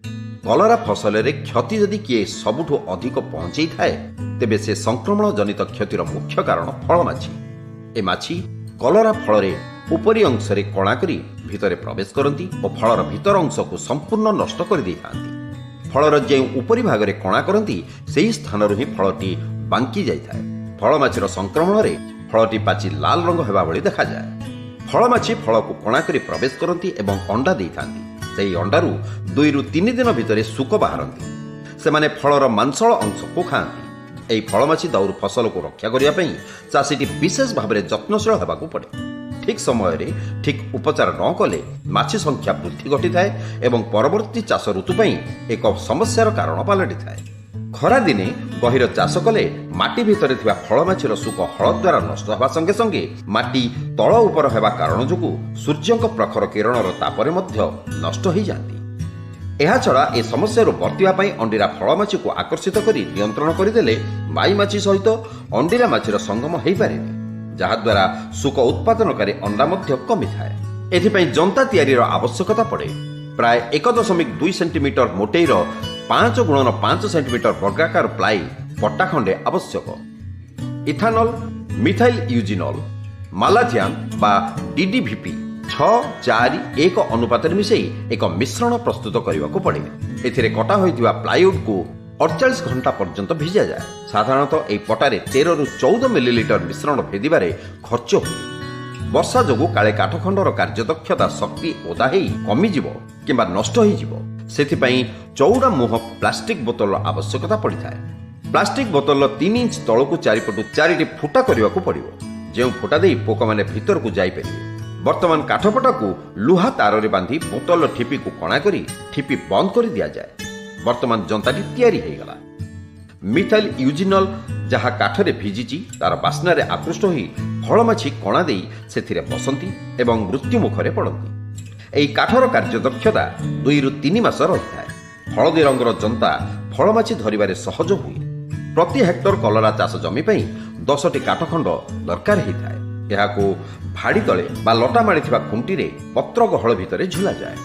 कलरा फसल रे क्षति जदि किए सबुठु अधिक पहुंचाई थाए तेबे से संक्रमण जनित क्षतिर मुख्य कारण फलमाछी। ए माछी कलरा फल रे उपरी अंश रे कणा करी भितरे प्रवेश करती और फलर भितर अंश को संपूर्ण नष्ट कर दै थांती। फलर जे उपरी भाग रे कणा करती सेही स्थान ही फलटी बांकी जाय थाए। फलमाछीर संक्रमण रे फलटी पाची लाल रंग हेबा भली देखा जाय। फलमाछी फल को कणा करी प्रवेश करती एवं अंडा दै थांती। सेही अंडारू 2 ରୁ 3 दिन भितर सुक बाहरती। से फलर मांसल अंश को खाती। एही फलमाछी दाउरू फसल को रक्षा करने पई चाषीटी विशेष भाव में जत्नशील होबाकू पड़े। ठीक समय रे ठीक उपचार न कले माछी संख्या वृद्धि घटी थाए एवं परवर्ती चाष ऋतु पई एक समस्यार कारण पलटि थाए। खरा दिने गहिर चाष कले माटी भितर थिबा फलमाछीर सुक हल द्वारा नष्ट होगा संगे संगे माटी तल उपर हेबा कारण जोगु सूर्यंक प्रखर किरणर तापरे मध्य नष्ट हो जाती। एहा छड़ा ए समस्या बर्तिबा पई अंडीरा फलमाछी को आकर्षित करी नियंत्रण करदेले माई माछी सहित अंडीरा माछीर संगम हो पारेनि, जहाद्वारा सुक उत्पादनकारी अंडा मध्य कमी थाए। एथिपई जंता तैयारीर आवश्यकता पड़े। प्राय 1.2 सेंटीमीटर मोटेईर 5 × 5 सेंटीमीटर वर्गाकार प्लाई पट्टा खंडे आवश्यक। इथानल, मिथाइल यूजिनल, मालाथियान बा डीडीवीपी 6:4:1 अनुपात मिसई एक मिश्रण प्रस्तुत करने को पड़े। एथिरे कटा होइतिबा प्लाईवुड को 48 घंटा पर्यंत भिजा जाए। साधारणतः यह पटारे 13 ରୁ 14 मिलीलिटर मिश्रण भेदिबारे खर्च हुए। वर्षा जोगु काले काठखंडर कार्यदक्षता शक्ति ओदा हो कमिजिव किंबा नष्ट होइजिव। सेथिपई चौड़ा मुह प्लास्टिक बोतल आवश्यकता पड़ी थाए। प्लास्टिक बोतल 3 इंच तलकू 4 फुट 4टी फुटा करने को पड़ो, जो फुटा दे पोक मैंने भीतर को जापर। वर्तमान काठपटा को लुहा तार रे बांधी बोतल ठिपी को कणा करी ठिपी बंद कर दिया जाए। वर्तमान जंताटी तैयारी हो गला। मिथाइल यूजिनल जहाँ काठरे भिजिची तार बास्नारे आकृष्ट होई फलमाछी कणा देई सेथिरे बसंती एवं मृत्यु मुखरे पड़ती। एही काठर कार्यदक्षता 2 ରୁ 3 मास रही थाए। हलदी रंगर जंता फलमाछी धरिबारे सहज हुए। प्रति हेक्टर कलरा चाष जमी पई 10टी काठखंड दरकार होता है। यह भाड़ी तले बा लटा माड़ी खुंटी पत्र गहल भितर झुला जाए।